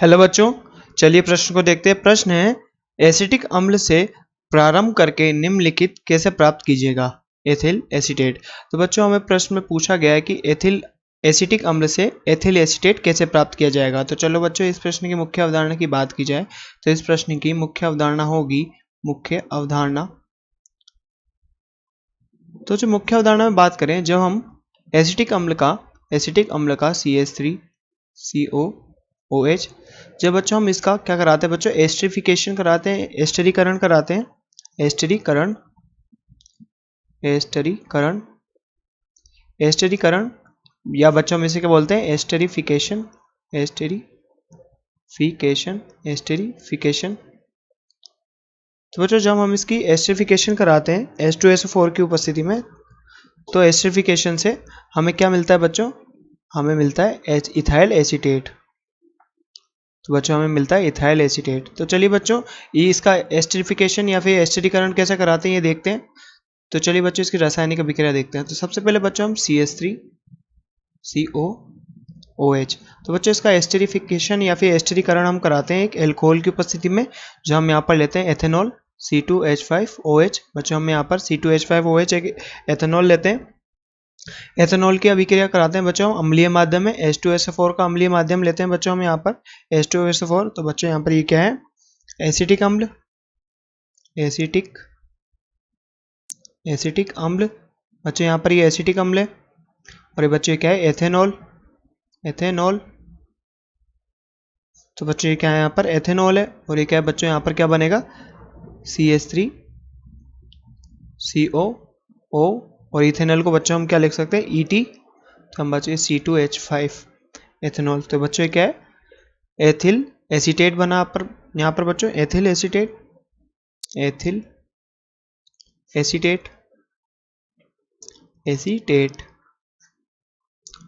Hello बच्चों, चलिए प्रश्न को देखते हैं। प्रश्न है, एसिटिक अम्ल से प्रारंभ करके निम्नलिखित कैसे प्राप्त कीजिएगा? Ethyl acetate. तो बच्चों हमें प्रश्न में पूछा गया है कि एसिटिक अम्ल से एथिल एसीटेट कैसे प्राप्त किया जाएगा। तो चलो बच्चों, इस प्रश्न की मुख्य अवधारणा की बात की जाए तो इस प्रश्न की मुख्य अवधारणा होगी तो जो मुख्य अवधारणा में बात करें, जब हम एसिटिक अम्ल का CH3COOH, जब बच्चों हम इसका क्या कराते हैं बच्चों, एस्टरिफिकेशन कराते हैं, एस्टरीकरण कराते हैं, एस्टरीकरण या बच्चों हम इसे क्या बोलते हैं, एस्टरीफिकेशन। तो बच्चों जब हम इसकी एस्टरीफिकेशन कराते हैं H2SO4 की उपस्थिति में, तो एस्टरीफिकेशन से हमें क्या मिलता है बच्चों, हमें मिलता है इथाइल एसीटेट। तो बच्चों हमें मिलता है इथाइल एसीटेट। तो चलिए बच्चों, ये इसका एस्टरीफिकेशन या फिर एस्टरीकरण कैसे कराते हैं ये देखते हैं। तो चलिए बच्चों, इसकी रासायनिक अभिक्रिया देखते हैं। तो सबसे पहले बच्चों हम CH3COOH, तो बच्चों इसका एस्टरीफिकेशन या फिर एस्टरीकरण हम कराते हैं एक एल्कोहल की उपस्थिति में, जो हम यहाँ पर लेते हैं एथेनॉल C2H5OH। बच्चों हम यहाँ पर C2H5OH एक एथेनॉल लेते हैं। एथेनॉल की अभिक्रिया कराते हैं बच्चों अम्लीय माध्यम में, H2SO4 का अम्लीय माध्यम लेते हैं बच्चों हम यहाँ पर H2SO4। तो बच्चों यहाँ पर ये क्या है, एसिटिक अम्ल, एसिटिक अम्ल। बच्चों यहाँ पर ये एसिटिक अम्ल है, और ये बच्चों क्या है, एथेनॉल। तो बच्चों ये क्या है, यहाँ पर एथेनॉल है, और ये क्या है बच्चों, यहाँ पर क्या बनेगा, CH3COO, और इथेनॉल को बच्चों हम क्या लिख सकते हैं, ET। तो हम बच्चों C2H5 एथेनॉल। तो बच्चों क्या है, एथिल एसीटेट बना पर यहाँ पर बच्चों, एथिल एसीटेट।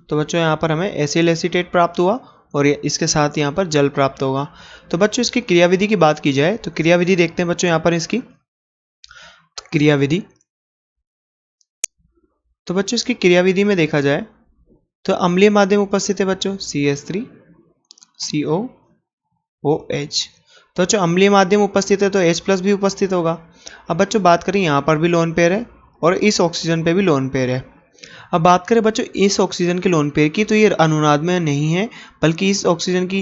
तो बच्चों यहाँ पर हमें एसिल एसीटेट प्राप्त हुआ, और इसके साथ यहाँ पर जल प्राप्त होगा। तो बच्चों इसकी क्रियाविधि की बात की जाए तो क्रियाविधि देखते हैं बच्चों यहाँ पर इसकी। तो क्रियाविधि, तो बच्चों इसकी क्रियाविधि में देखा जाए तो अम्लीय माध्यम उपस्थित है बच्चों CH3COOH। तो बच्चों अम्लीय माध्यम उपस्थित है तो H+ भी उपस्थित होगा। अब बच्चों बात करें, यहाँ पर भी लोन पेयर है और इस ऑक्सीजन पे भी लोन पेयर है। अब बात करें बच्चों इस ऑक्सीजन के लोन पेयर की, तो ये अनुनाद में नहीं है, बल्कि इस ऑक्सीजन की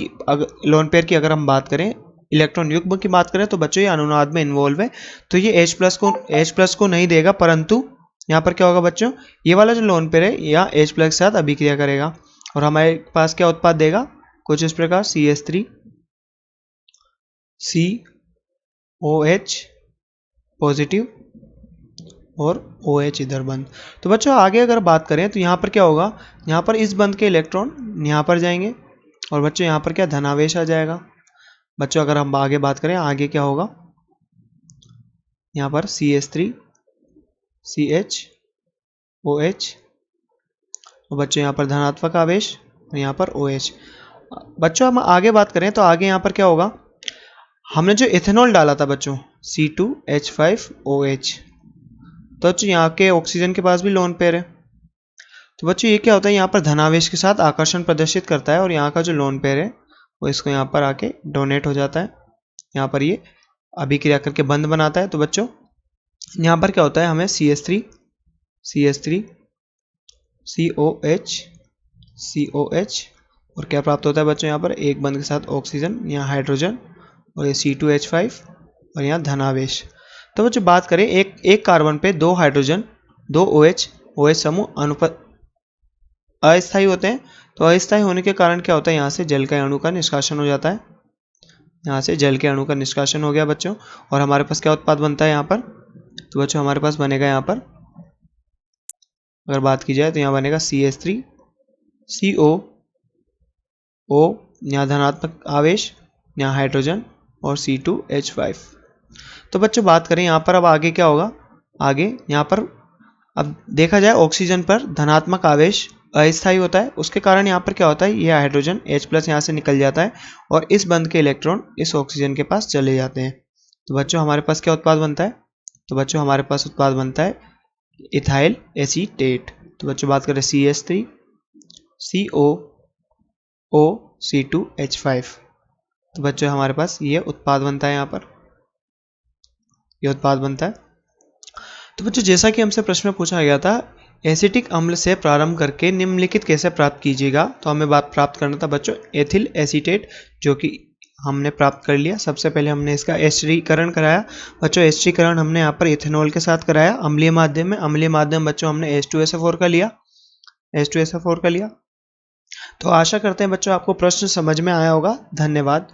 लोन पेयर की अगर हम बात करें, इलेक्ट्रॉन युग्म की बात करें, तो बच्चों ये अनुनाद में इन्वॉल्व है। तो ये H+ को नहीं देगा, परंतु यहाँ पर क्या होगा बच्चों, ये वाला जो लोन पेयर है या H+ के साथ अभिक्रिया करेगा, और हमारे पास क्या उत्पाद देगा, कुछ इस प्रकार CH3COH पॉजिटिव और OH इधर बंद। तो बच्चों आगे अगर बात करें तो यहाँ पर क्या होगा, यहाँ पर इस बंद के इलेक्ट्रॉन यहाँ पर जाएंगे, और बच्चों यहाँ पर क्या धनावेश आ जाएगा। बच्चों अगर हम आगे बात करें, आगे क्या होगा, यहाँ पर CH3CHOH, और बच्चों यहाँ पर धनात्मक आवेश, और यहाँ पर OH। बच्चों हम आगे बात करें तो आगे यहाँ पर क्या होगा, हमने जो इथेनॉल डाला था बच्चों C2H5OH, तो बच्चों यहाँ के ऑक्सीजन के पास भी लोन पेयर है। तो बच्चों ये क्या होता है, यहाँ पर धनावेश के साथ आकर्षण प्रदर्शित करता है, और यहाँ का जो लोन पेयर है वो इसको यहाँ पर आके डोनेट हो जाता है, यहाँ पर ये अभिक्रिया करके बंध बनाता है। तो बच्चों यहाँ पर क्या होता है, हमें CH3COH और क्या प्राप्त होता है बच्चों, यहाँ पर एक बंध के साथ ऑक्सीजन, यहाँ हाइड्रोजन, और ये C2H5 और यहाँ धनावेश। तो बच्चों बात करें, एक कार्बन पे 2 हाइड्रोजन 2 OH समूह अस्थायी होते हैं। तो अस्थायी होने के कारण क्या होता है, यहाँ से जल के अणु का निष्कासन हो जाता है, यहाँ से जल के अणु का निष्कासन हो गया बच्चों, और हमारे पास क्या उत्पाद बनता है यहाँ पर। तो बच्चों हमारे पास बनेगा यहाँ पर, अगर बात की जाए तो यहाँ बनेगा CH3COO, यहाँ धनात्मक आवेश, यहाँ हाइड्रोजन, और C2H5। तो बच्चों बात करें यहाँ पर, अब आगे क्या होगा, आगे यहाँ पर अब देखा जाए ऑक्सीजन पर धनात्मक आवेश अस्थायी होता है, उसके कारण यहाँ पर क्या होता है, ये हाइड्रोजन H+ यहाँ से निकल जाता है, और इस बंध के इलेक्ट्रॉन इस ऑक्सीजन के पास चले जाते हैं। तो बच्चों हमारे पास क्या उत्पाद बनता है, तो बच्चों हमारे पास उत्पाद बनता है इथाइल एसीटेट। तो बच्चों बात करें CH3COO C2H5, तो बच्चों हमारे पास ये उत्पाद बनता है, यहाँ पर ये उत्पाद बनता है। तो बच्चों जैसा कि हमसे प्रश्न में पूछा गया था, एसिटिक अम्ल से प्रारंभ करके निम्नलिखित कैसे प्राप्त कीजिएगा, तो हमें बात प्राप्त करना था बच्चों एथिल एसीटेट, जो कि हमने प्राप्त कर लिया। सबसे पहले हमने इसका एस्टरीकरण कराया बच्चों। एस्टरीकरण हमने यहाँ पर इथेनॉल के साथ कराया अम्लीय माध्यम में। अम्लीय माध्यम बच्चों हमने H2SO4 का लिया, H2SO4 का लिया। तो आशा करते हैं बच्चों आपको प्रश्न समझ में आया होगा। धन्यवाद।